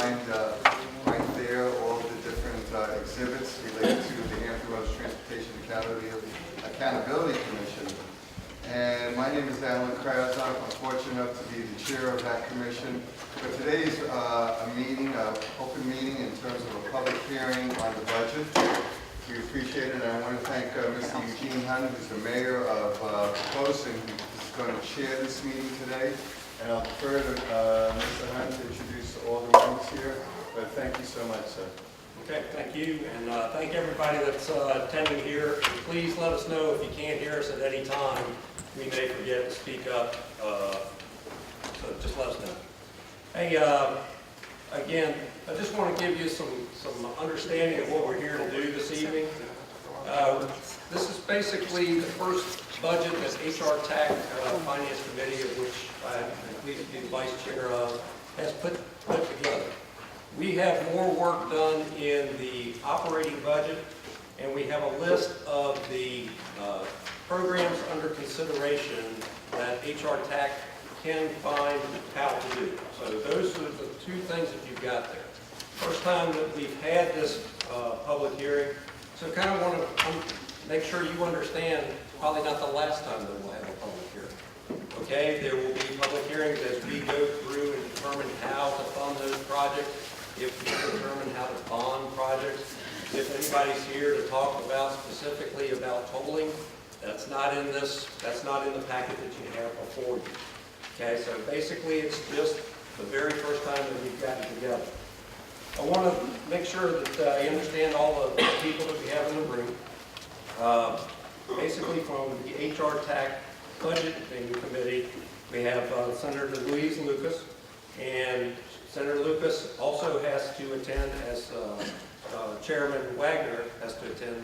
find there all the different exhibits related to the Hampton Roads Transportation Accountability Commission. And my name is Alan Krasnoff. I'm fortunate enough to be the chair of that commission. But today's a meeting, an open meeting in terms of a public hearing on the budget. We appreciate it, and I want to thank Mr. Eugene Hunt, who's the mayor of Poston, who's going to chair this meeting today. And I'll defer to Mr. Hunt to introduce all the members here. But thank you so much, sir. Okay, thank you, and thank everybody that's attending here. Please let us know if you can't hear us at any time. We may forget to speak up, so just let us know. Hey, again, I just want to give you some understanding of what we're here to do this evening. This is basically the first budget that HRTAC Finance Committee, of which I am pleased to be the vice chair of, has put together. We have more work done in the operating budget, and we have a list of the programs under consideration that HRTAC can find how to do. So those are the two things that you've got there. First time that we've had this public hearing, so kind of want to make sure you understand, probably not the last time that we'll have a public hearing. Okay, there will be public hearings as we go through and determine how to fund those projects, if we determine how to bond projects. If anybody's here to talk about specifically about tolling, that's not in this, that's not in the packet that you have before you. Okay, so basically it's just the very first time that we've gotten together. I want to make sure that you understand all the people that we have in the room. Basically from the HRTAC Budgeting Committee, we have Senator Louise Lucas, and Senator Lucas also has to attend as Chairman Wagner has to attend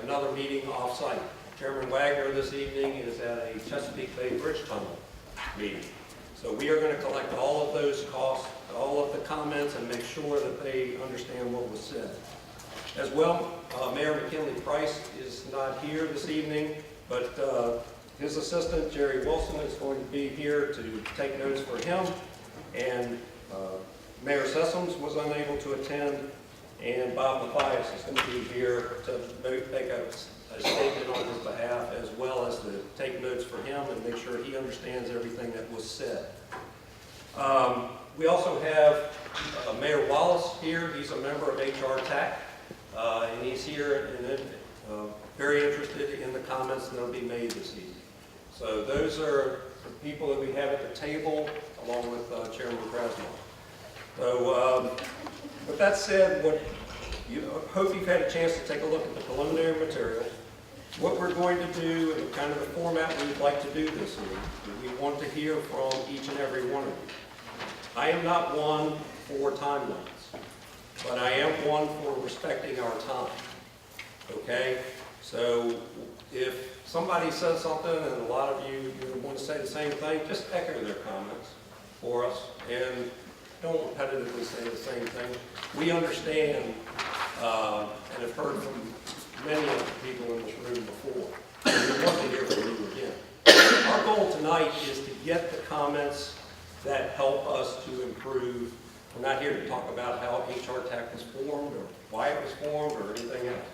another meeting off-site. Chairman Wagner this evening is at a Chesapeake Bay Bridge Tunnel meeting. So we are going to collect all of those costs, all of the comments, and make sure that they understand what was said. As well, Mayor McKinley Price is not here this evening, but his assistant, Jerry Wilson, is going to be here to take notes for him. And Mayor Sessoms was unable to attend, and Bob Mathias is going to be here to make a statement on his behalf, as well as to take notes for him and make sure he understands everything that was said. We also have Mayor Wallace here. He's a member of HRTAC, and he's here and very interested in the comments that will be made this evening. So those are the people that we have at the table, along with Chairman Krasnoff. So with that said, hope you've had a chance to take a look at the preliminary materials. What we're going to do, and kind of the format we'd like to do this in, we want to hear from each and every one of you. I am not one for timelines, but I am one for respecting our time. Okay? So if somebody says something and a lot of you want to say the same thing, just echo their comments for us and don't repetitively say the same thing. We understand and have heard from many of the people in this room before. We want to hear from you again. Our goal tonight is to get the comments that help us to improve. We're not here to talk about how HRTAC was formed or why it was formed or anything else.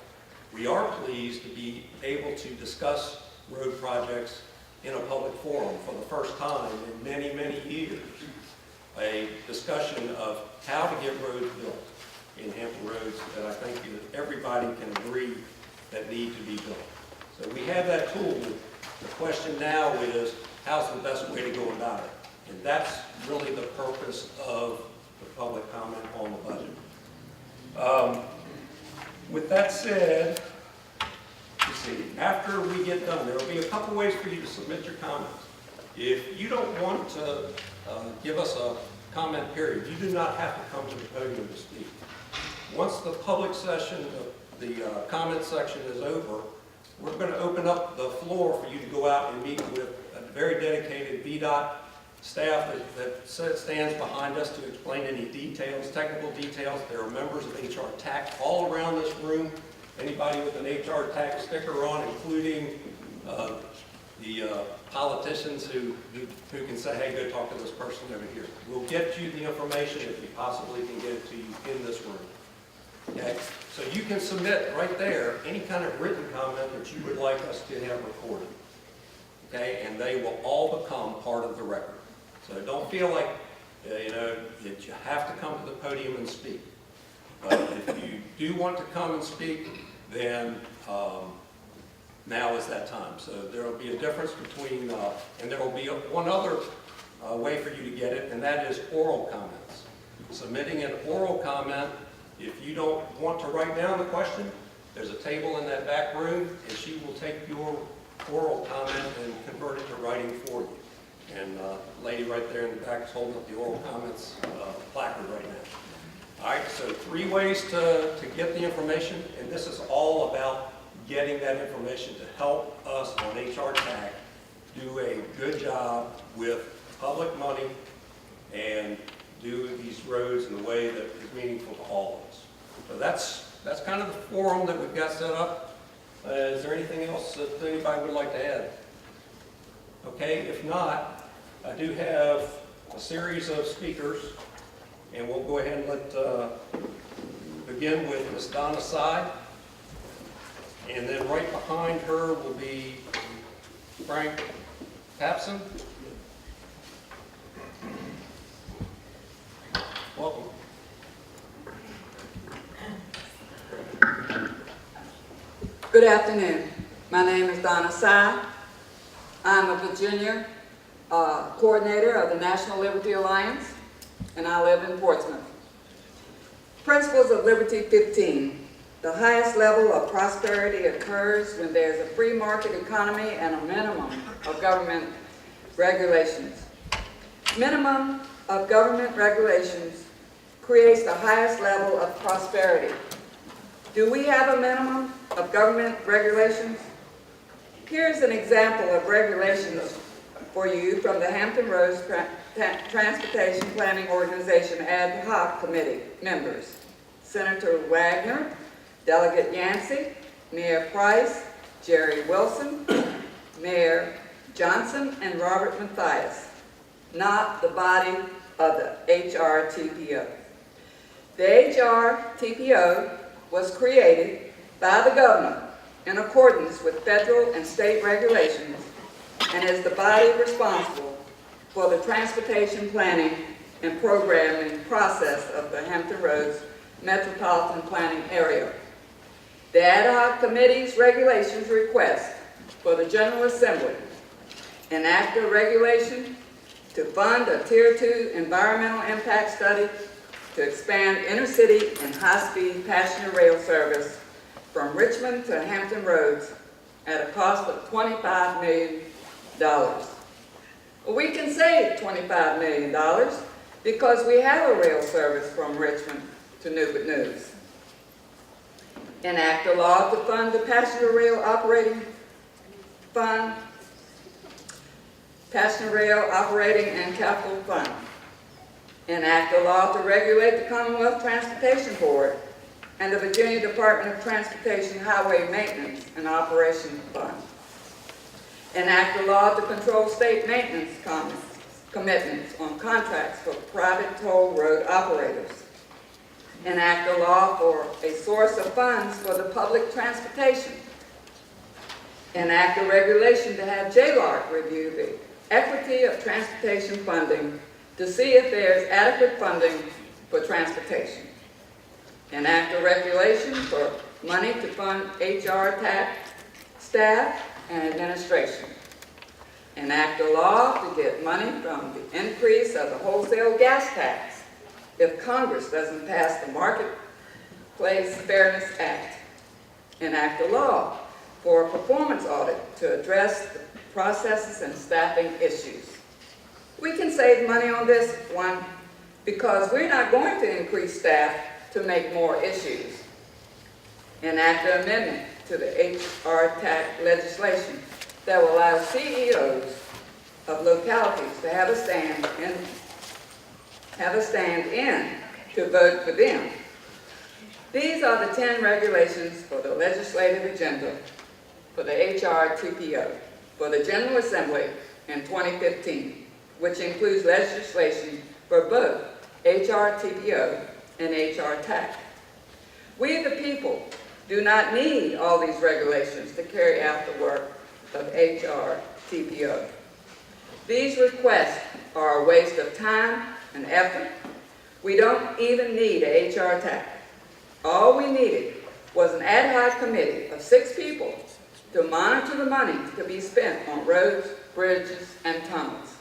We are pleased to be able to discuss road projects in a public forum for the first time in many, many years. A discussion of how to get roads built in Hampton Roads that I think that everybody can agree that need to be built. So we have that tool. The question now is, how's the best way to go about it? And that's really the purpose of the public comment on the budget. With that said, let's see, after we get done, there will be a couple ways for you to submit your comments. If you don't want to give us a comment period, you do not have to come to the podium to speak. Once the public session, the comment section is over, we're going to open up the floor for you to go out and meet with a very dedicated VDOT staff that stands behind us to explain any details, technical details. There are members of HRTAC all around this room. Anybody with an HRTAC sticker on, including the politicians who can say, hey, go talk to this person over here. We'll get you the information if we possibly can get it to you in this room. Okay? So you can submit right there any kind of written comment that you would like us to have recorded. Okay? And they will all become part of the record. So don't feel like, that you have to come to the podium and speak. But if you do want to come and speak, then now is that time. So there will be a difference between, and there will be one other way for you to get it, and that is oral comments. Submitting an oral comment, if you don't want to write down the question, there's a table in that back room, and she will take your oral comment and convert it to writing for you. And the lady right there in the back is holding up the oral comments placard right now. All right, so 3 ways to get the information, and this is all about getting that information to help us on HRTAC do a good job with public money and do these roads in a way that is meaningful to all of us. So that's kind of the forum that we've got set up. Is there anything else that anybody would like to add? Okay, if not, I do have a series of speakers, and we'll go ahead and begin with Ms. Donna Sy, and then right behind her will be Frank Papson. Welcome. Good afternoon. My name is Donna Sy. I'm a Virginia coordinator of the National Liberty Alliance, and I live in Portsmouth. Principles of Liberty 15. The highest level of prosperity occurs when there's a free market economy and a minimum of government regulations. Minimum of government regulations creates the highest level of prosperity. Do we have a minimum of government regulations? Here's an example of regulations for you from the Hampton Roads Transportation Planning Organization Ad Hoc Committee members: Senator Wagner, Delegate Yancey, Mayor Price, Jerry Wilson, Mayor Johnson, and Robert Mathias, not the body of the HRTPO. The HRTPO was created by the governor in accordance with federal and state regulations and is the body responsible for the transportation planning and programming process of the Hampton Roads Metropolitan Planning Area. The Ad Hoc Committee's regulations request for the General Assembly enact a regulation to fund a Tier 2 environmental impact study to expand intercity and high-speed passenger rail service from Richmond to Hampton Roads at a cost of $25 million. Well, we can save $25 million because we have a rail service from Richmond to Newport News. Enact a law to fund the Passenger Rail Operating Fund, Passenger Rail Operating and Capital Fund. Enact a law to regulate the Commonwealth Transportation Board and the Virginia Department of Transportation Highway Maintenance and Operation Fund. Enact a law to control state maintenance commitments on contracts for private toll road operators. Enact a law for a source of funds for the public transportation. Enact a regulation to have JLARC review the equity of transportation funding to see if there is adequate funding for transportation. Enact a regulation for money to fund HRTAC staff and administration. Enact a law to get money from the increase of the wholesale gas tax if Congress doesn't pass the Marketplace Fairness Act. Enact a law for a performance audit to address the processes and staffing issues. We can save money on this one because we're not going to increase staff to make more issues. Enact an amendment to the HRTAC legislation that will allow CEOs of localities to have a stand in to vote for them. These are the 10 regulations for the legislative agenda for the HRTPO. for the General Assembly in 2015, which includes legislation for both HRTPO and HRTAC. We the people do not need all these regulations to carry out the work of HRTPO. These requests are a waste of time and effort. We don't even need a HRTAC. All we needed was an ad hoc committee of 6 people to monitor the money to be spent on roads, bridges, and tunnels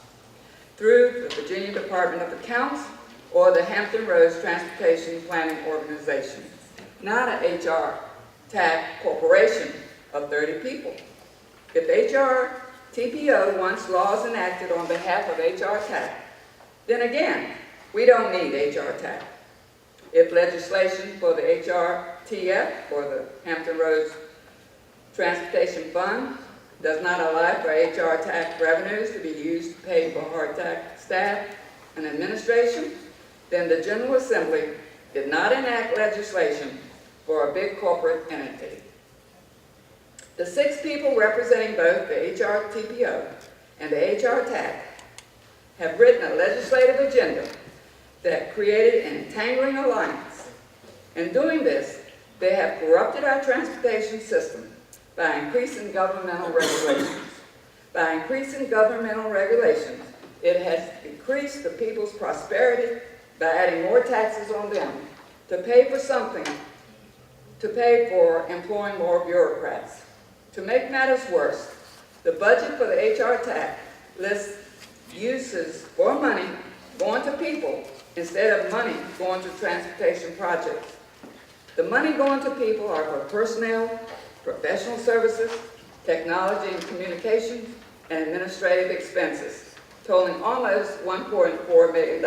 through the Virginia Department of Accounts or the Hampton Roads Transportation Planning Organization, not a HRTAC corporation of 30 people. If HRTPO wants laws enacted on behalf of HRTAC, then again, we don't need HRTAC. If legislation for the HRTF, or the Hampton Roads Transportation Fund, does not allow for HRTAC revenues to be used to pay for HRTAC staff and administration, then the General Assembly did not enact legislation for a big corporate entity. The 6 people representing both the HRTPO and the HRTAC have written a legislative agenda that created an entangling alliance. In doing this, they have corrupted our transportation system by increasing governmental regulations. By increasing governmental regulations, it has decreased the people's prosperity by adding more taxes on them to pay for something, to pay for employing more bureaucrats. To make matters worse, the budget for the HRTAC lists uses for money going to people instead of money going to transportation projects. The money going to people are for personnel, professional services, technology and communications, and administrative expenses, totaling almost $1.4 million.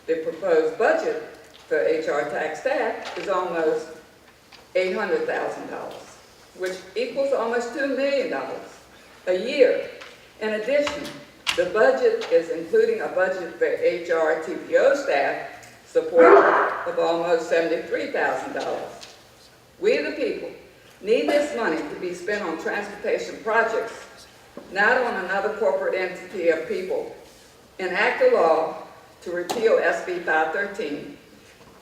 The proposed budget for HRTAC staff is almost $800,000, which equals almost $2 million a year. In addition, the budget is including a budget for HRTPO staff support of almost $73,000. We the people need this money to be spent on transportation projects, not on another corporate entity of people. Enact a law to repeal SB 513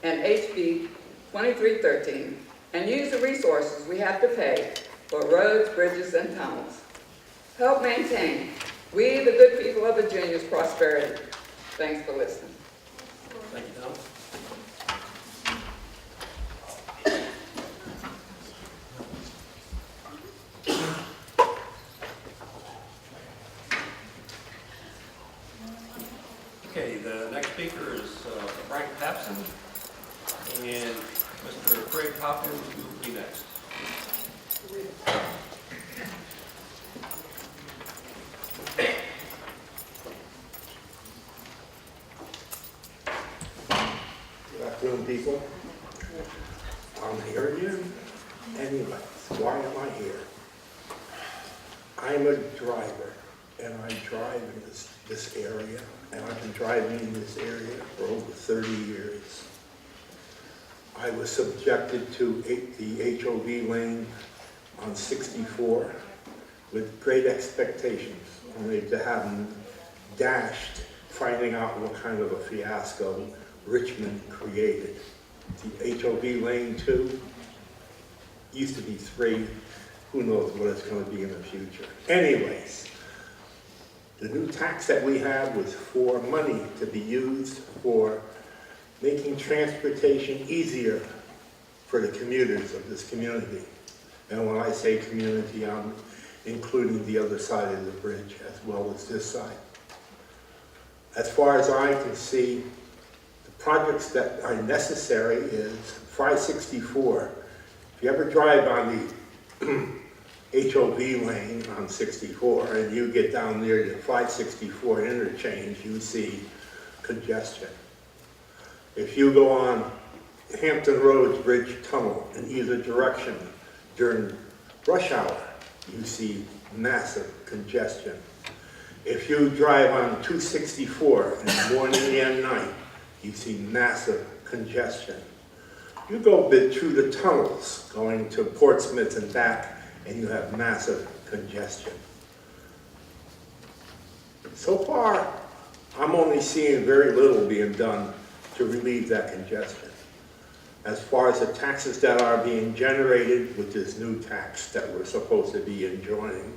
and HB 2313 and use the resources we have to pay for roads, bridges, and tunnels. Help maintain we, the good people of Virginia's prosperity. Thanks for listening. Thank you, Tom. Okay, the next speaker is Frank Papson, and Mr. Craig Hopkins will be next. Good afternoon, people. I'm here again. Anyways, why am I here? I'm a driver, and I drive in this area, and I've been driving in this area for over 30 years. I was subjected to the HOV lane on 64 with great expectations, only to have them dashed, finding out what kind of a fiasco Richmond created. The HOV lane 2 used to be 3. Who knows what it's going to be in the future. Anyways, the new tax that we have was for money to be used for making transportation easier for the commuters of this community. And when I say community, I'm including the other side of the bridge as well as this side. As far as I can see, the projects that are necessary is 564. If you ever drive on the HOV lane on 64 and you get down near the 564 interchange, you see congestion. If you go on Hampton Roads Bridge Tunnel in either direction during rush hour, you see massive congestion. If you drive on 264 in the morning and night, you see massive congestion. You go a bit through the tunnels going to Portsmouth and back, and you have massive congestion. So far, I'm only seeing very little being done to relieve that congestion. As far as the taxes that are being generated with this new tax that we're supposed to be enjoying,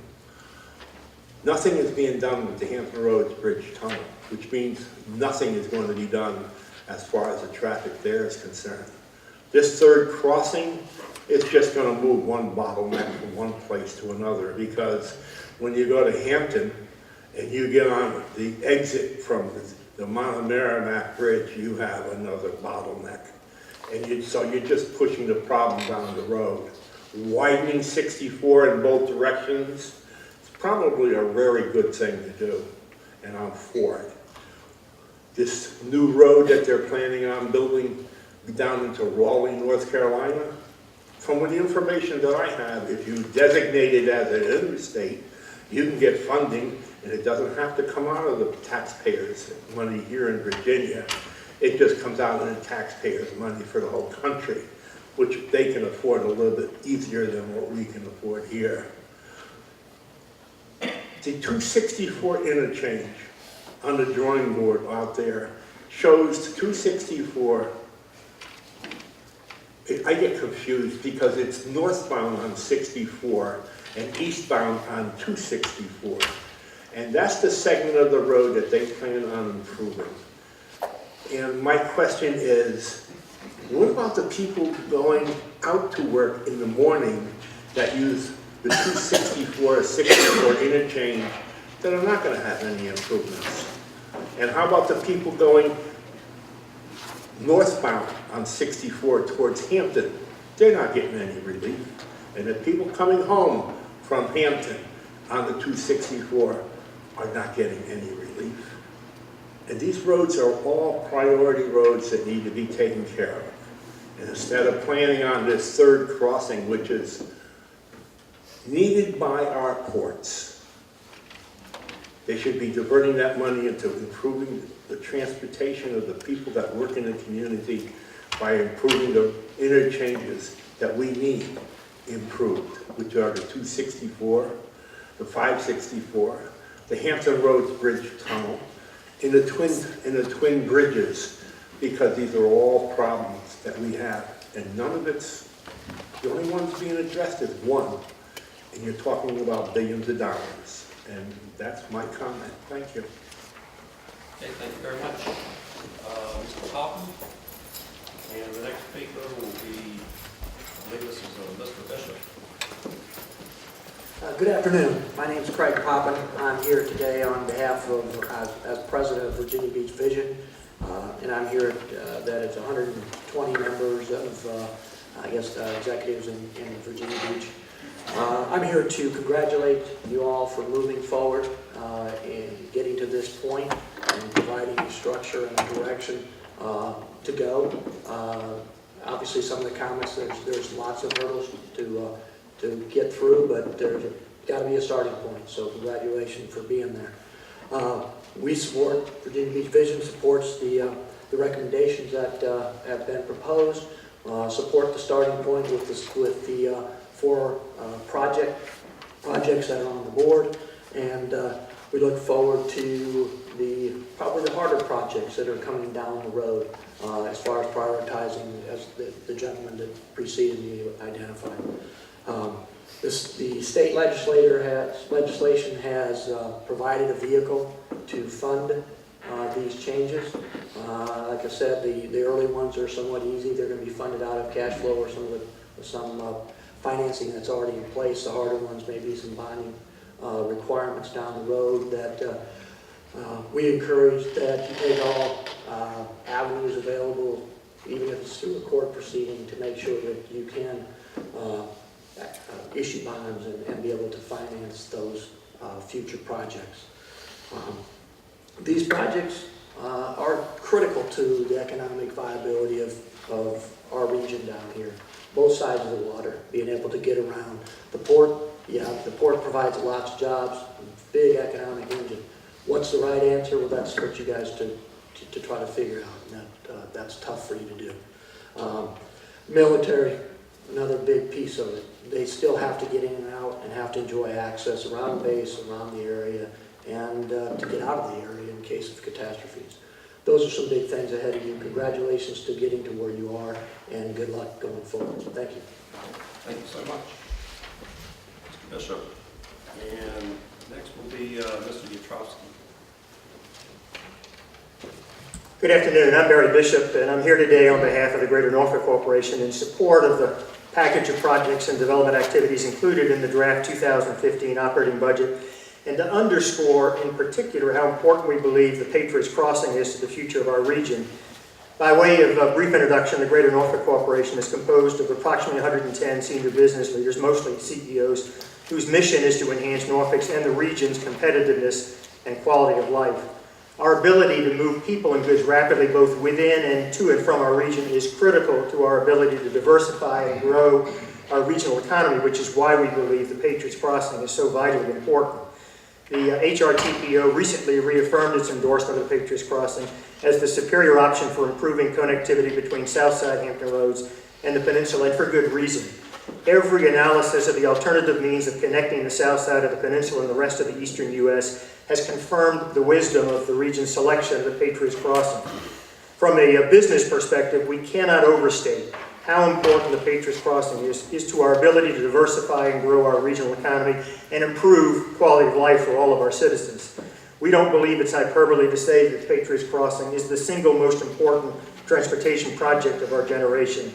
nothing is being done with the Hampton Roads Bridge Tunnel, which means nothing is going to be done as far as the traffic there is concerned. This third crossing is just going to move one bottleneck from one place to another, because when you go to Hampton and you get on the exit from the Mount Merrimack Bridge, you have another bottleneck. And so you're just pushing the problem down the road. Widening 64 in both directions is probably a very good thing to do, and I'm for it. This new road that they're planning on building down into Raleigh, North Carolina, from the information that I have, if you designate it as an interstate, you can get funding, and it doesn't have to come out of the taxpayers' money here in Virginia. It just comes out of the taxpayers' money for the whole country, which they can afford a little bit easier than what we can afford here. The 264 interchange on the drawing board out there shows 264. I get confused because it's northbound on 64 and eastbound on 264. And that's the segment of the road that they plan on improving. And my question is, what about the people going out to work in the morning that use the 264 or 64 interchange that are not going to have any improvements? And how about the people going northbound on 64 towards Hampton? They're not getting any relief. And the people coming home from Hampton on the 264 are not getting any relief. And these roads are all priority roads that need to be taken care of. And instead of planning on this third crossing, which is needed by our ports, they should be diverting that money into improving the transportation of the people that work in the community by improving the interchanges that we need improved, which are the 264, the 564, the Hampton Roads Bridge Tunnel, in the twin bridges, because these are all problems that we have, and none of it's, the only ones being addressed is one, and you're talking about billions of dollars, and that's my comment. Thank you. Okay, thank you very much. Mr. Coffin, and the next speaker will be, I believe this is Mr. Bishop. Good afternoon. My name is Craig Poppin. I'm here today on behalf of, as president of Virginia Beach Vision, and I'm here that it's 120 members of, executives in Virginia Beach. I'm here to congratulate you all for moving forward and getting to this point and providing a structure and a direction to go. Obviously, some of the comments, there's lots of hurdles to get through, but there's got to be a starting point. So congratulations for being there. We support, Virginia Beach Vision supports the recommendations that have been proposed. Support the starting point with the four projects that are on the board, and we look forward to probably the harder projects that are coming down the road as far as prioritizing, as the gentleman that preceded me identified. The state legislation has provided a vehicle to fund these changes. Like I said, the early ones are somewhat easy. They're going to be funded out of cash flow or some financing that's already in place. The harder ones may be some bonding requirements down the road that we encourage that you take all avenues available, even if it's through a court proceeding, to make sure that you can issue bonds and be able to finance those future projects. These projects are critical to the economic viability of our region down here, both sides of the water, being able to get around. The port, the port provides lots of jobs, big economic engine. What's the right answer? Well, that's for you guys to try to figure out, and that's tough for you to do. Military, another big piece of it. They still have to get in and out and have to enjoy access around the base, around the area, and to get out of the area in case of catastrophes. Those are some big things ahead of you. Congratulations to getting to where you are, and good luck going forward. Thank you. Thank you so much. Mr. Bishop. And next will be Mr. Yatrovsky. Good afternoon. I'm Barry Bishop, and I'm here today on behalf of the Greater Norfolk Corporation in support of the package of projects and development activities included in the draft 2015 operating budget, and to underscore in particular how important we believe the Patriots Crossing is to the future of our region. By way of a brief introduction, the Greater Norfolk Corporation is composed of approximately 110 senior business leaders, mostly CEOs, whose mission is to enhance Norfolk's and the region's competitiveness and quality of life. Our ability to move people and goods rapidly both within and to and from our region is critical to our ability to diversify and grow our regional economy, which is why we believe the Patriots Crossing is so vitally important. The HRTPO recently reaffirmed its endorsement of the Patriots Crossing as the superior option for improving connectivity between Southside Hampton Roads and the peninsula, and for good reason. Every analysis of the alternative means of connecting the south side of the peninsula and the rest of the eastern U.S. has confirmed the wisdom of the region's selection of the Patriots Crossing. From a business perspective, we cannot overstate how important the Patriots Crossing is to our ability to diversify and grow our regional economy and improve quality of life for all of our citizens. We don't believe it's hyperbole to say that the Patriots Crossing is the single most important transportation project of our generation.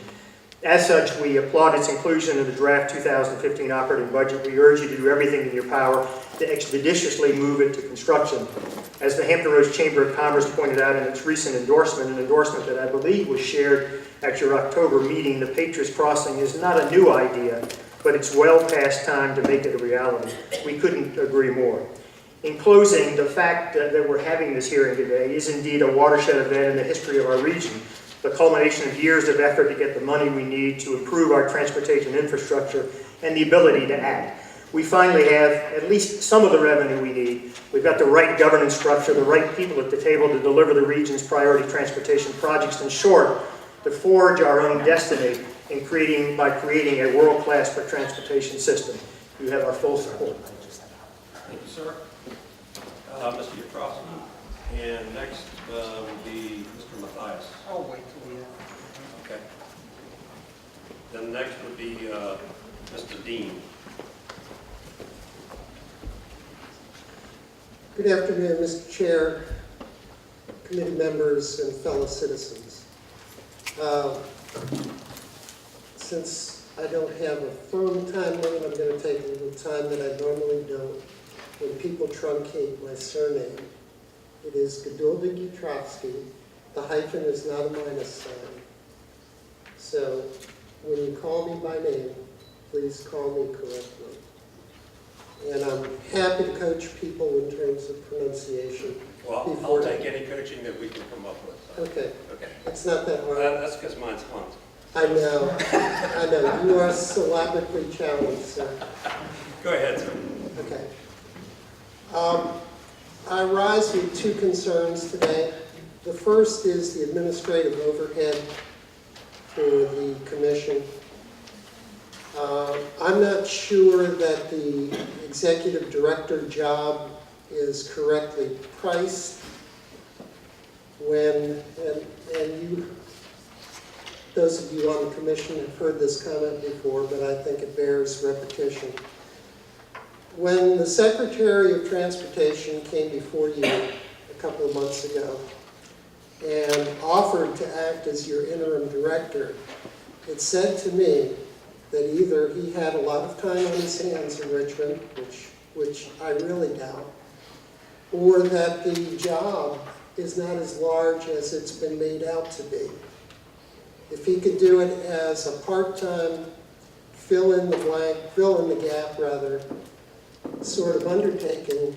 As such, we applaud its inclusion in the draft 2015 operating budget. We urge you to do everything in your power to expeditiously move it to construction. As the Hampton Roads Chamber of Commerce pointed out in its recent endorsement, an endorsement that I believe was shared at your October meeting, the Patriots Crossing is not a new idea, but it's well past time to make it a reality. We couldn't agree more. In closing, the fact that we're having this hearing today is indeed a watershed event in the history of our region, the culmination of years of effort to get the money we need to improve our transportation infrastructure and the ability to act. We finally have at least some of the revenue we need. We've got the right governance structure, the right people at the table to deliver the region's priority transportation projects. In short, to forge our own destiny by creating a world-class transportation system. You have our full support. Thank you, sir. Mr. Yatrovsky. And next will be Mr. Mathias. I'll wait till we have. Okay. Then next would be Mr. Dean. Good afternoon, Mr. Chair, committee members, and fellow citizens. Since I don't have a firm time limit, I'm going to take a little time that I normally don't when people truncate my surname. It is Geduldig Yatrovsky. The hyphen is not a minus sign. So when you call me by name, please call me correctly. And I'm happy to coach people in terms of pronunciation. Well, I'll take any coaching that we can come up with. Okay. Okay. It's not that hard. That's because mine's Hunt. I know. I know. You are syllabically challenged, sir. Go ahead, sir. Okay. I rise with two concerns today. The first is the administrative overhead for the commission. I'm not sure that the executive director job is correctly priced when, and you, those of you on the commission have heard this comment before, but I think it bears repetition. When the Secretary of Transportation came before you a couple of months ago and offered to act as your interim director, it said to me that either he had a lot of time on his hands in Richmond, which I really doubt, or that the job is not as large as it's been made out to be. If he could do it as a part-time, fill in the gap rather, sort of undertaking,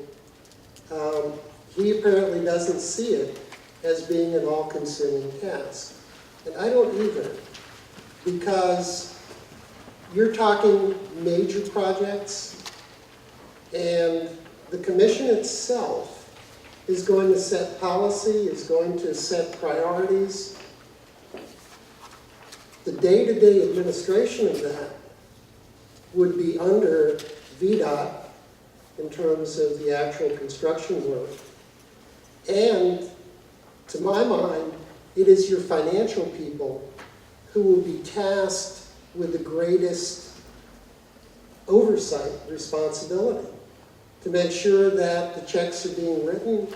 he apparently doesn't see it as being an all-consuming task. And I don't either, because you're talking major projects, and the commission itself is going to set policy, is going to set priorities. the day-to-day administration of that would be under VDOT in terms of the actual construction work. And to my mind, it is your financial people who will be tasked with the greatest oversight responsibility to make sure that the checks are being written,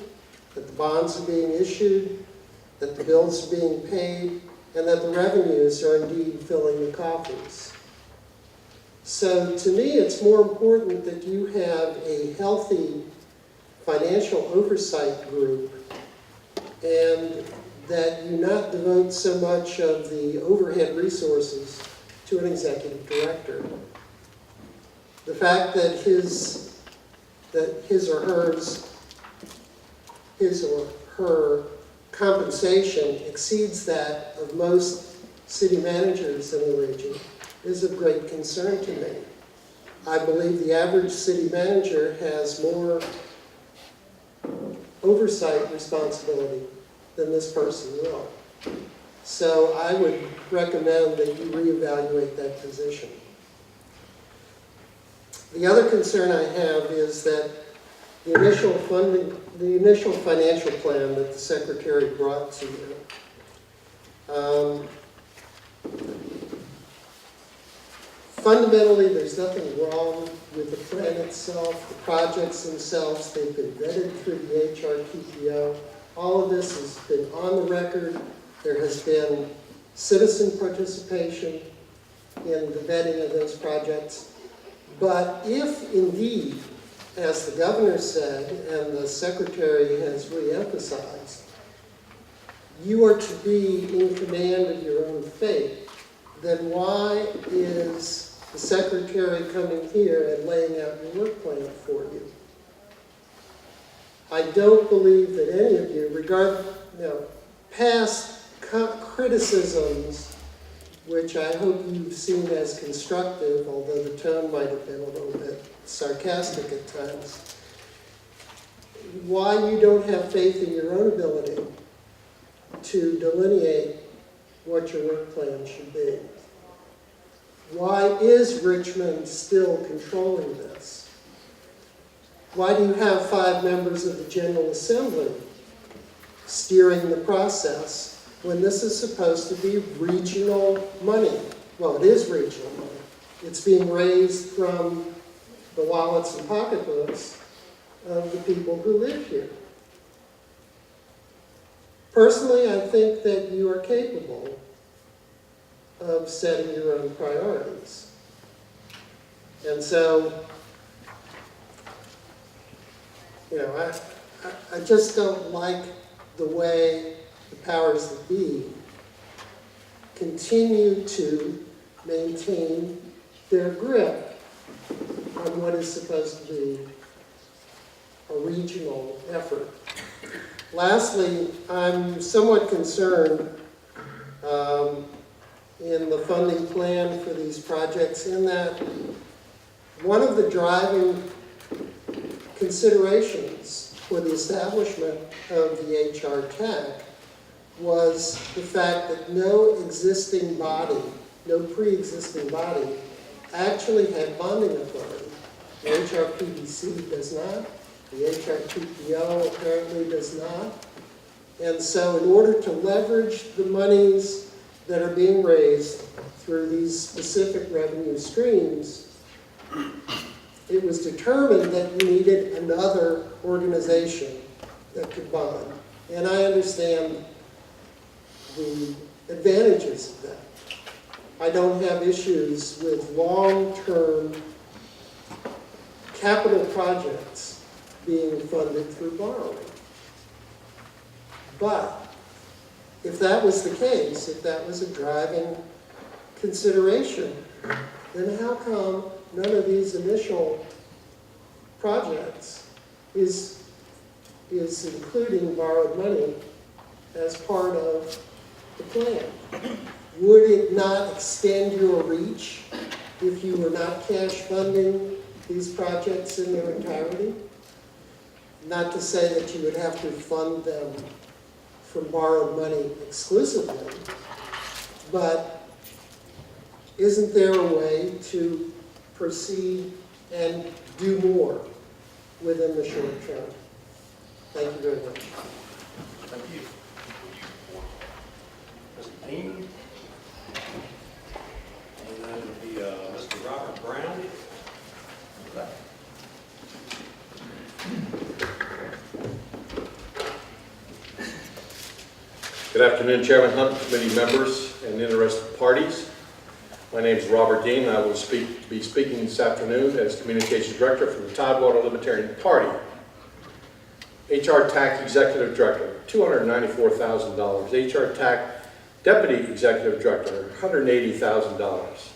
that the bonds are being issued, that the bills are being paid, and that the revenues are indeed filling the coffers. So to me, it's more important that you have a healthy financial oversight group and that you not devote so much of the overhead resources to an executive director. The fact that his or her compensation exceeds that of most city managers in the region is of great concern to me. I believe the average city manager has more oversight responsibility than this person will. So I would recommend that you reevaluate that position. The other concern I have is that the initial financial plan that the Secretary brought to you, fundamentally, there's nothing wrong with the plan itself, the projects themselves. They've been vetted through the HRTAC. All of this has been on the record. There has been citizen participation in the vetting of those projects. But if indeed, as the governor said, and the secretary has re-emphasized, you are to be in command of your own fate, then why is the secretary coming here and laying out your work plan for you? I don't believe that any of you, past criticisms, which I hope you've seen as constructive, although the tone might have been a little bit sarcastic at times, why you don't have faith in your own ability to delineate what your work plan should be. Why is Richmond still controlling this? Why do you have 5 members of the General Assembly steering the process when this is supposed to be regional money? Well, it is regional money. It's being raised from the wallets and pocketbooks of the people who live here. Personally, I think that you are capable of setting your own priorities. And so, I just don't like the way the powers that be continue to maintain their grip on what is supposed to be a regional effort. Lastly, I'm somewhat concerned in the funding plan for these projects in that one of the driving considerations for the establishment of the HRTAC was the fact that no existing body, no pre-existing body, actually had bonding authority. The HRPDC does not. The HRTPO apparently does not. And so in order to leverage the monies that are being raised through these specific revenue streams, it was determined that you needed another organization that could bond. And I understand the advantages of that. I don't have issues with long-term capital projects being funded through borrowing. But if that was the case, if that was a driving consideration, then how come none of these initial projects is including borrowed money as part of the plan? Would it not extend your reach if you were not cash funding these projects in their entirety? Not to say that you would have to fund them from borrowed money exclusively, but isn't there a way to proceed and do more within the short term? Thank you very much. Thank you. Mr. Dean. And then it'll be Mr. Robert Brown. Good afternoon, Chairman Hunt, committee members, and interested parties. My name is Robert Dean. I will be speaking this afternoon as Communications Director for the Tidewater Libertarian Party. HRTAC Executive Director, $294,000. HRTAC Deputy Executive Director, $180,000.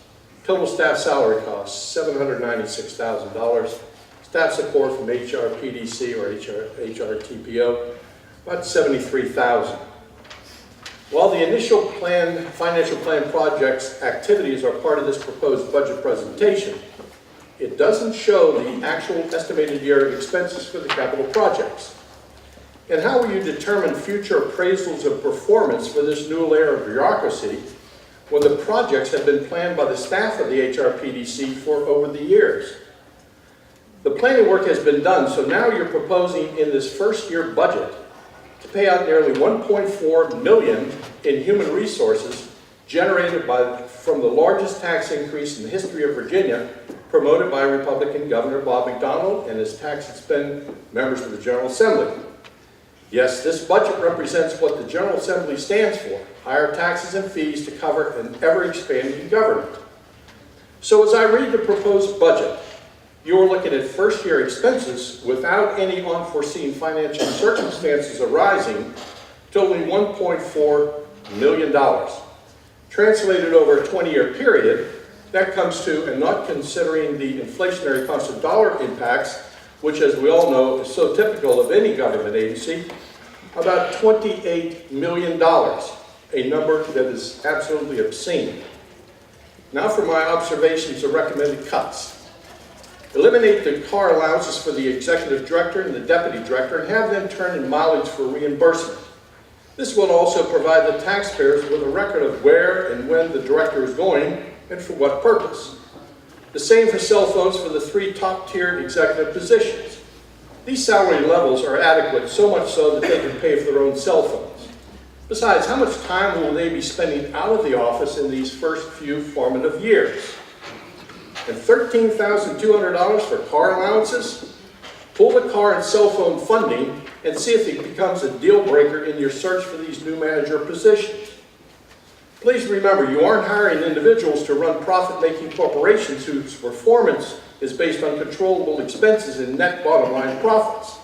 Total staff salary costs, $796,000. Staff support from HRPDC or HRTPO, about $73,000. While the initial financial plan projects activities are part of this proposed budget presentation, it doesn't show the actual estimated year of expenses for the capital projects. And how will you determine future appraisals of performance for this new layer of bureaucracy when the projects have been planned by the staff of the HRPDC for over the years? The planning work has been done, so now you're proposing in this first year budget to pay out nearly $1.4 million in human resources generated from the largest tax increase in the history of Virginia, promoted by Republican Governor Bob McDonnell and his tax and spend members of the General Assembly. Yes, this budget represents what the General Assembly stands for, higher taxes and fees to cover an ever-expanding government. So as I read the proposed budget, you're looking at first-year expenses without any unforeseen financial circumstances arising, totaling $1.4 million. Translated over a 20-year period, that comes to, and not considering the inflationary constant dollar impacts, which as we all know is so typical of any government agency, about $28 million, a number that is absolutely obscene. Now for my observations of recommended cuts. Eliminate the car allowances for the executive director and the deputy director and have them turn in mileage for reimbursement. This will also provide the taxpayers with a record of where and when the director is going and for what purpose. The same for cell phones for the 3 top-tiered executive positions. These salary levels are adequate, so much so that they can pay for their own cell phones. Besides, how much time will they be spending out of the office in these first few formative years? And $13,200 for car allowances? Pull the car and cell phone funding and see if it becomes a deal breaker in your search for these new manager positions. Please remember, you aren't hiring individuals to run profit-making corporations whose performance is based on controllable expenses and net bottom line profits.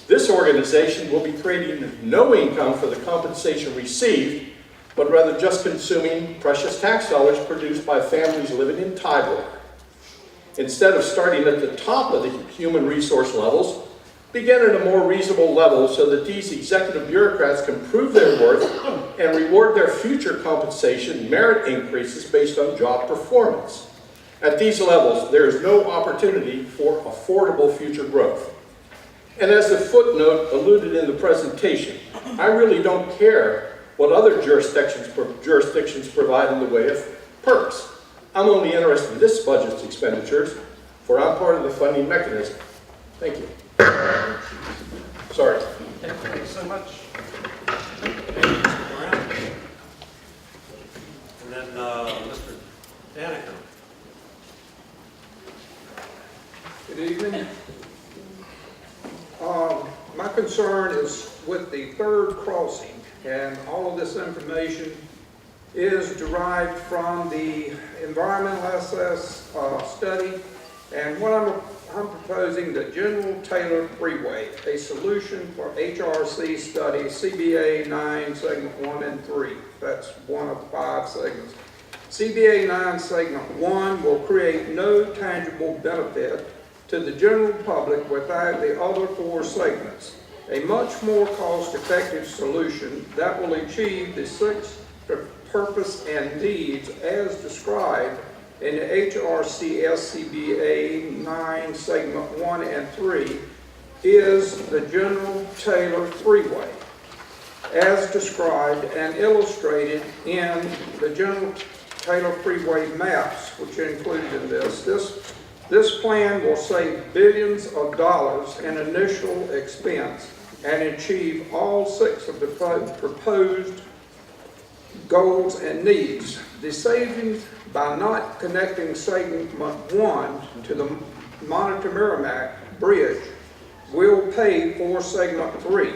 This organization will be creating no income for the compensation received, but rather just consuming precious tax dollars produced by families living in Tidewater. Instead of starting at the top of the human resource levels, begin at a more reasonable level so that these executive bureaucrats can prove their worth and reward their future compensation merit increases based on job performance. At these levels, there is no opportunity for affordable future growth. And as the footnote alluded in the presentation, I really don't care what other jurisdictions provide in the way of perks. I'm only interested in this budget's expenditures, for I'm part of the funding mechanism. Thank you. Sorry. Thanks so much. Thank you, Mr. Brown. And then Mr. Daniker. Good evening. My concern is with the third crossing, and all of this information is derived from the environmental assess study, and what I'm proposing the General Taylor Freeway, a solution for HRC study, CBA 9, segment 1 and 3. That's one of 5 segments. CBA 9, segment 1 will create no tangible benefit to the general public without the other 4 segments. A much more cost-effective solution that will achieve the 6 purpose and needs as described in the HRC SCBA 9 segment 1 and 3 is the General Taylor Freeway as described and illustrated in the General Taylor Freeway maps, which are included in this. This plan will save billions of dollars in initial expense and achieve all 6 of the proposed goals and needs. The savings by not connecting segment 1 to the Monitor Merrimack Bridge will pay for segment 3.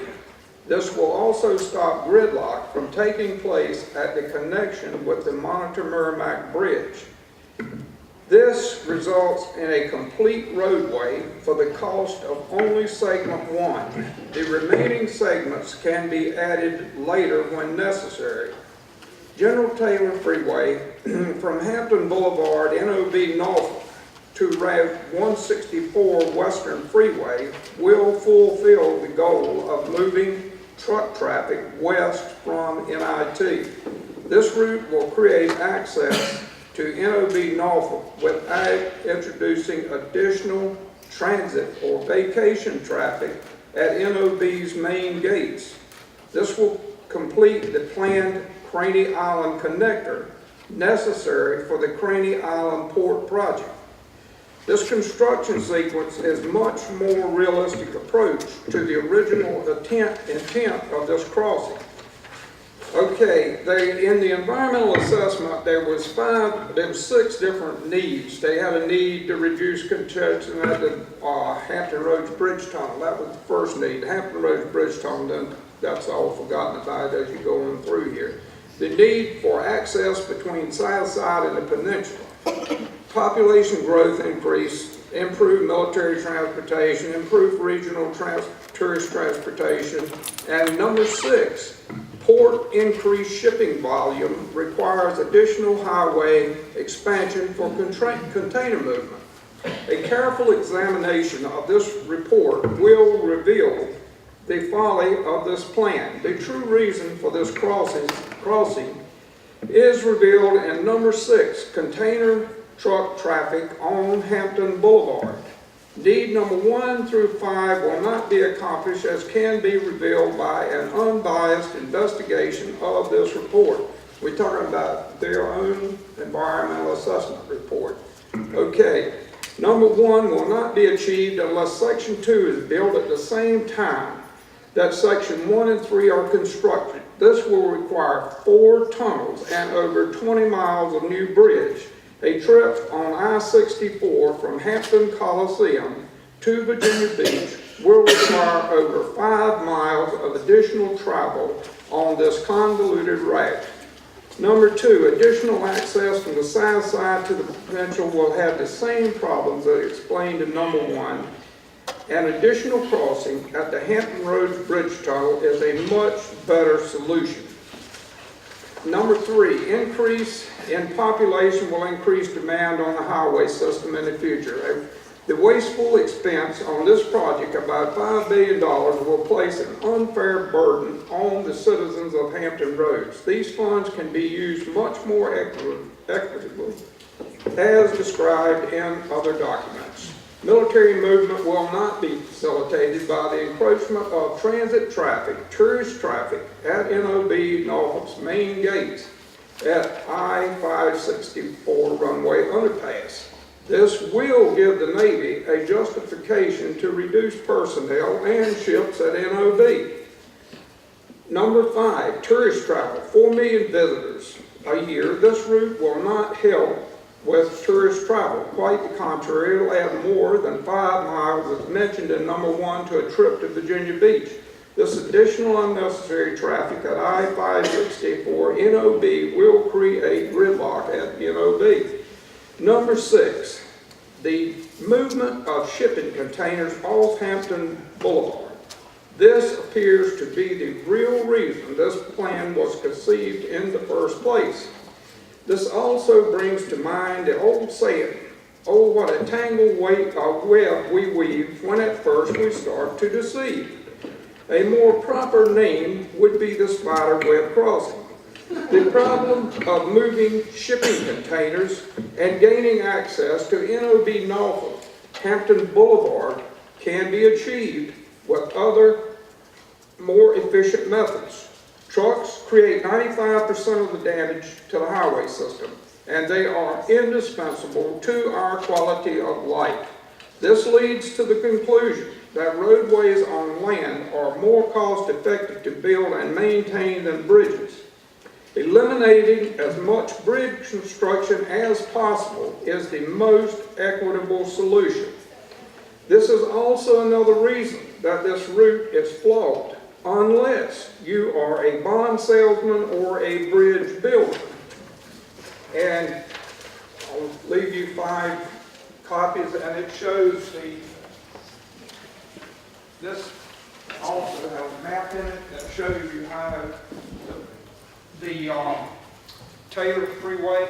This will also stop gridlock from taking place at the connection with the Monitor Merrimack Bridge. This results in a complete roadway for the cost of only segment 1. The remaining segments can be added later when necessary. General Taylor Freeway from Hampton Boulevard, NOV Norfolk, to Route 164 Western Freeway will fulfill the goal of moving truck traffic west from NIT. This route will create access to NOV Norfolk without introducing additional transit or vacation traffic at NOV's main gates. This will complete the planned Craney Island connector necessary for the Craney Island Port project. This construction sequence is much more realistic approach to the original intent of this crossing. Okay, in the environmental assessment, there was 6 different needs. They had a need to reduce congestion at the Hampton Roads Bridge Tunnel. That was the first need. The Hampton Roads Bridge Tunnel, then that's all forgotten about as you go on through here. The need for access between Southside and the peninsula. Population growth increase, improved military transportation, improved regional tourist transportation, and number 6, port increased shipping volume requires additional highway expansion for container movement. A careful examination of this report will reveal the folly of this plan. The true reason for this crossing is revealed in number 6, container truck traffic on Hampton Boulevard. Need number 1 through 5 will not be accomplished as can be revealed by an unbiased investigation of this report. We're talking about their own environmental assessment report. Okay, number 1 will not be achieved unless section 2 is built at the same time that section 1 and 3 are constructed. This will require 4 tunnels and over 20 miles of new bridge. A trip on I-64 from Hampton Coliseum to Virginia Beach will require over 5 miles of additional travel on this convoluted route. Number 2, additional access from the south side to the peninsula will have the same problems that explained in number 1. An additional crossing at the Hampton Roads Bridge Tunnel is a much better solution. Number 3, increase in population will increase demand on the highway system in the future. The wasteful expense on this project, about $5 billion, will place an unfair burden on the citizens of Hampton Roads. These funds can be used much more equitably, as described in other documents. Military movement will not be facilitated by the encroachment of transit traffic, tourist traffic at NOV Norfolk's main gates at I-564 runway underpass. This will give the Navy a justification to reduce personnel and ships at NOV. Number 5, tourist travel, 4 million visitors a year. This route will not help with tourist travel. Quite the contrary, it will add more than 5 miles as mentioned in number 1 to a trip to Virginia Beach. This additional unnecessary traffic at I-564 NOV will create gridlock at NOV. Number 6, the movement of shipping containers off Hampton Boulevard. This appears to be the real reason this plan was conceived in the first place. This also brings to mind the old saying, "Oh, what a tangled web we weave when at first we start to deceive." A more proper name would be the spider web crossing. The problem of moving shipping containers and gaining access to NOV Norfolk Hampton Boulevard can be achieved with other, more efficient methods. Trucks create 95% of the damage to the highway system. and they are indispensable to our quality of life. This leads to the conclusion that roadways on land are more cost-effective to build and maintain than bridges. Eliminating as much bridge construction as possible is the most equitable solution. This is also another reason that this route is flawed, unless you are a bond salesman or a bridge builder. And I'll leave you 5 copies, and it shows this also has a map in it that shows you how the Taylor Freeway,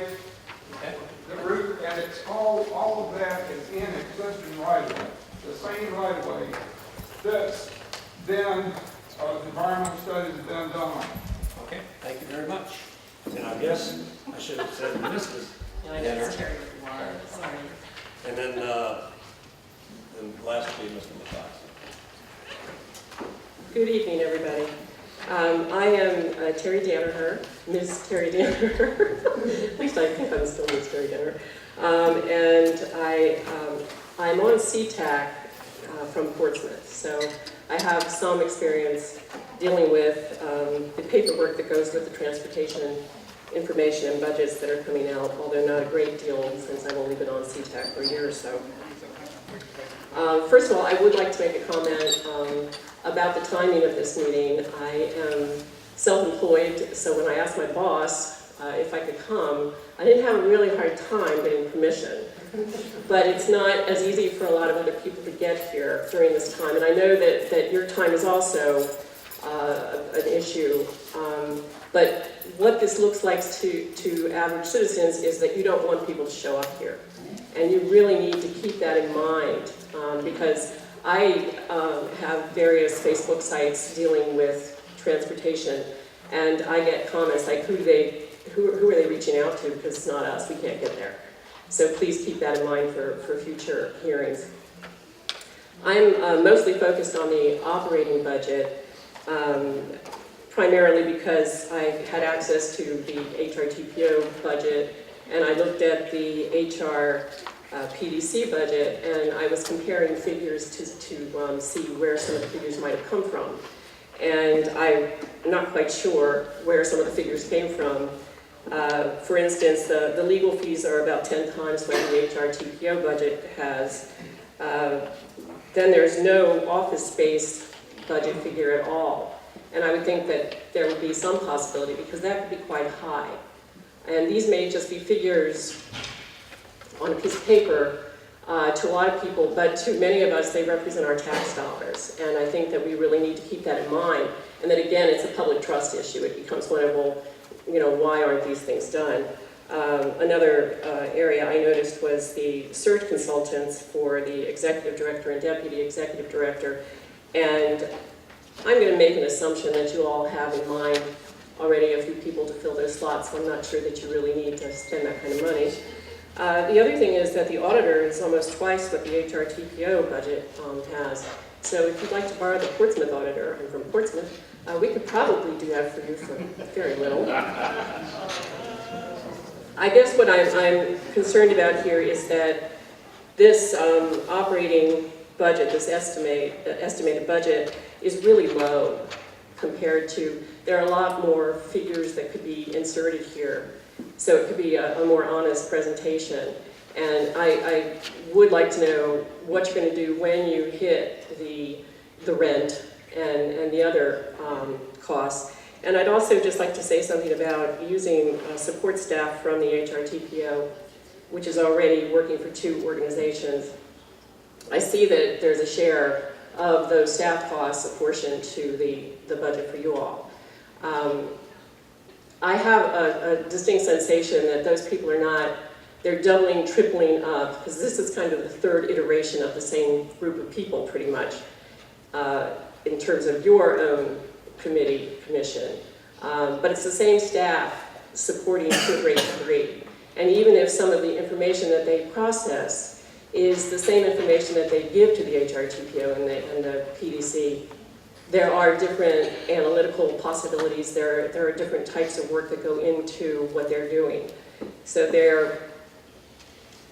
the route, and it's all of that is in existing right-of-way, the same right-of-way that's been, environmental studies have been done. Okay, thank you very much. And I guess I should have said Mrs. Denner. And then lastly, Mr. Mathias. Good evening, everybody. I am Terry Danaher, Ms. Terry Danaher. At least I think I'm still Ms. Terry Danaher. And I'm on HRTAC from Portsmouth, so I have some experience dealing with the paperwork that goes with the transportation information and budgets that are coming out, although not a great deal since I've only been on HRTAC for a year or so. First of all, I would like to make a comment about the timing of this meeting. I am self-employed, so when I asked my boss if I could come, I didn't have a really hard time getting permission. But it's not as easy for a lot of other people to get here during this time. And I know that your time is also an issue. But what this looks like to average citizens is that you don't want people to show up here. And you really need to keep that in mind because I have various Facebook sites dealing with transportation, and I get comments like, who are they reaching out to, because it's not us, we can't get there. So please keep that in mind for future hearings. I'm mostly focused on the operating budget, primarily because I had access to the HRTPO budget, and I looked at the HRPDC budget, and I was comparing figures to see where some of the figures might have come from. And I'm not quite sure where some of the figures came from. For instance, the legal fees are about 10 times what the HRTPO budget has. Then there's no office space budget figure at all. And I would think that there would be some possibility, because that could be quite high. And these may just be figures on a piece of paper to a lot of people, but to many of us, they represent our tax dollars. And I think that we really need to keep that in mind. And that again, it's a public trust issue. It becomes one of, well, you know, why aren't these things done? Another area I noticed was the search consultants for the executive director and deputy executive director. And I'm going to make an assumption that you all have in mind already a few people to fill those slots, so I'm not sure that you really need to spend that kind of money. The other thing is that the auditor is almost twice what the HRTPO budget has. So if you'd like to borrow the Portsmouth auditor, I'm from Portsmouth, we could probably do that for you for very little. I guess what I'm concerned about here is that this operating budget, this estimated budget, is really low compared to, there are a lot more figures that could be inserted here. So it could be a more honest presentation. And I would like to know what you're going to do when you hit the rent and the other costs. And I'd also just like to say something about using support staff from the HRTPO, which is already working for 2 organizations. I see that there's a share of those staff costs apportioned to the budget for you all. I have a distinct sensation that those people are not, they're doubling, tripling up, because this is kind of the 3rd iteration of the same group of people, pretty much, in terms of your own commission. But it's the same staff supporting to a great degree. And even if some of the information that they process is the same information that they give to the HRTPO and the PDC, there are different analytical possibilities. There are different types of work that go into what they're doing. So they're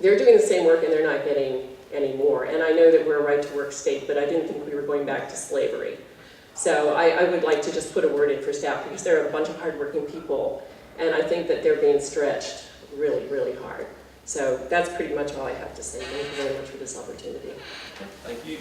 doing the same work and they're not getting any more. And I know that we're a right-to-work state, but I didn't think we were going back to slavery. So I would like to just put a word in for staff because they're a bunch of hardworking people, and I think that they're being stretched really, really hard. So that's pretty much all I have to say. Thank you very much for this opportunity. Thank you.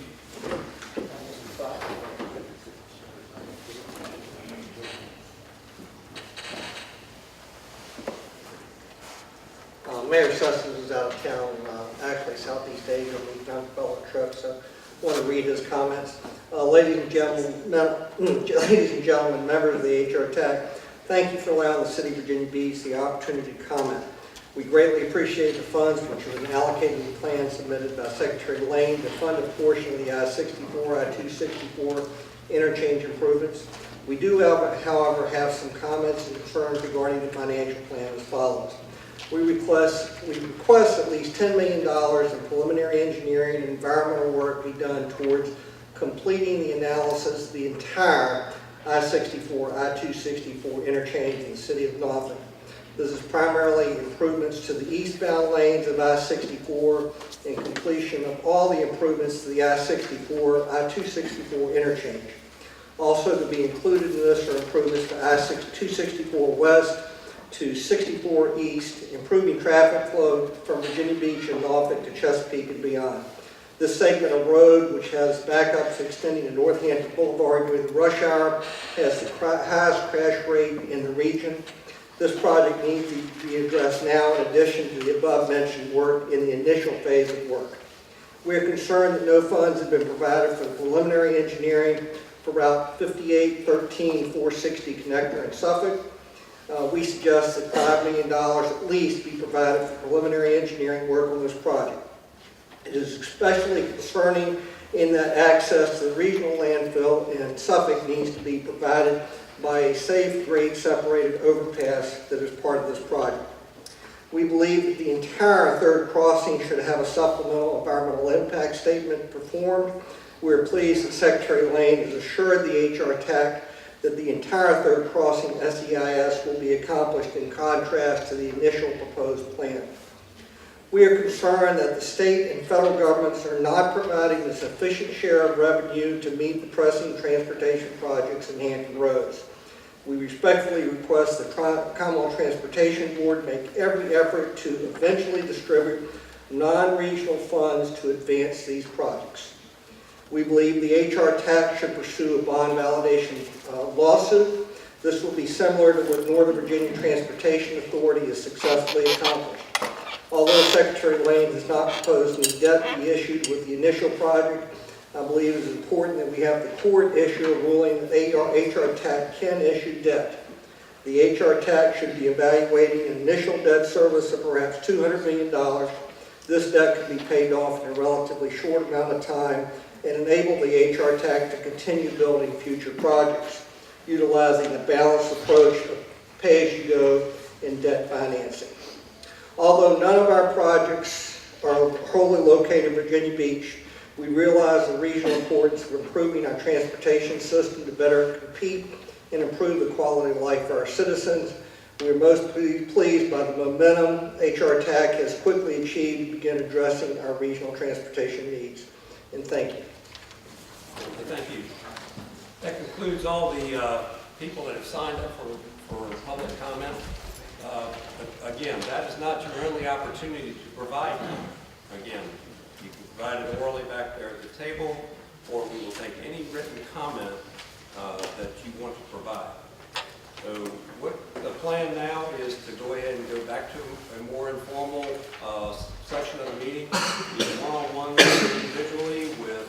Mayor Sussens is out of town, actually Southeast Asia, on a non-development trip, so I want to read his comments. Ladies and gentlemen, members of the HRTAC, thank you for allowing the City of Virginia Beach the opportunity to comment. We greatly appreciate the funds which have been allocated in the plan submitted by Secretary Lane to fund a portion of the I-64, I-264 interchange improvements. We do, however, have some comments and concerns regarding the financial plan as follows. We request at least $10 million in preliminary engineering and environmental work be done towards completing the analysis of the entire I-64, I-264 interchange in the city of Norfolk. This is primarily improvements to the eastbound lanes of I-64 and completion of all the improvements to the I-64, I-264 interchange. Also to be included in this are improvements to I-264 West to 64 East, improving traffic flow from Virginia Beach and Norfolk to Chesapeake and beyond. This segment of road, which has backups extending to Northampton Boulevard during the rush hour, has the highest crash rate in the region. This project needs to be addressed now in addition to the above-mentioned work in the initial phase of work. We are concerned that no funds have been provided for the preliminary engineering for Route 5813 460 connector in Suffolk. We suggest that $5 million at least be provided for preliminary engineering work on this project. It is especially concerning in that access to the regional landfill in Suffolk needs to be provided by a safe grade-separated overpass that is part of this project. We believe that the entire third crossing should have a supplemental environmental impact statement performed. We are pleased that Secretary Lane has assured the HRTAC that the entire third crossing SEIS will be accomplished in contrast to the initial proposed plan. We are concerned that the state and federal governments are not providing a sufficient share of revenue to meet the pressing transportation projects in Hampton Roads. We respectfully request the Commonwealth Transportation Board make every effort to eventually distribute non-regional funds to advance these projects. We believe the HRTAC should pursue a bond validation lawsuit. This will be similar to what Northern Virginia Transportation Authority has successfully accomplished. Although Secretary Lane has not proposed any debt to be issued with the initial project, I believe it is important that we have the court issue a ruling that HRTAC can issue debt. The HRTAC should be evaluating an initial debt service of perhaps $200 million. This debt could be paid off in a relatively short amount of time and enable the HRTAC to continue building future projects, utilizing a balanced approach of pay-as-you-go and debt financing. Although none of our projects are wholly located in Virginia Beach, we realize the regional importance of improving our transportation system to better compete and improve the quality of life for our citizens. We are most pleased by the momentum HRTAC has quickly achieved to begin addressing our regional transportation needs. And thank you. Thank you. That concludes all the people that have signed up for public comment. But again, that is not your only opportunity to provide comment. Again, you can provide it orally back there at the table, or we will take any written comment that you want to provide. So what the plan now is to go ahead and go back to a more informal section of the meeting, either one-on-one individually with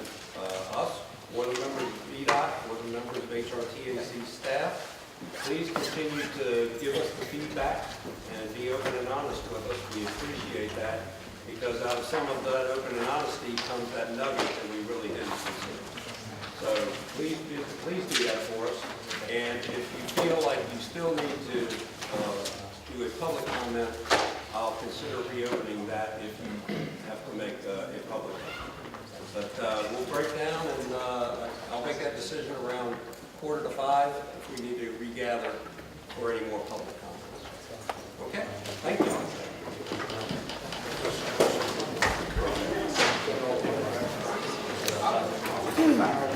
us, or the members of VDOT, or the members of HRTAC staff. Please continue to give us the feedback and be open and honest with us. We appreciate that, because out of some of that open and honesty comes that nugget that we really didn't consider. So please do that for us. And if you feel like you still need to do a public comment, I'll consider reopening that if you have to make a public comment. But we'll break down, and I'll make that decision around 4:45 if we need to regather for any more public comments. Okay? Thank you. Fire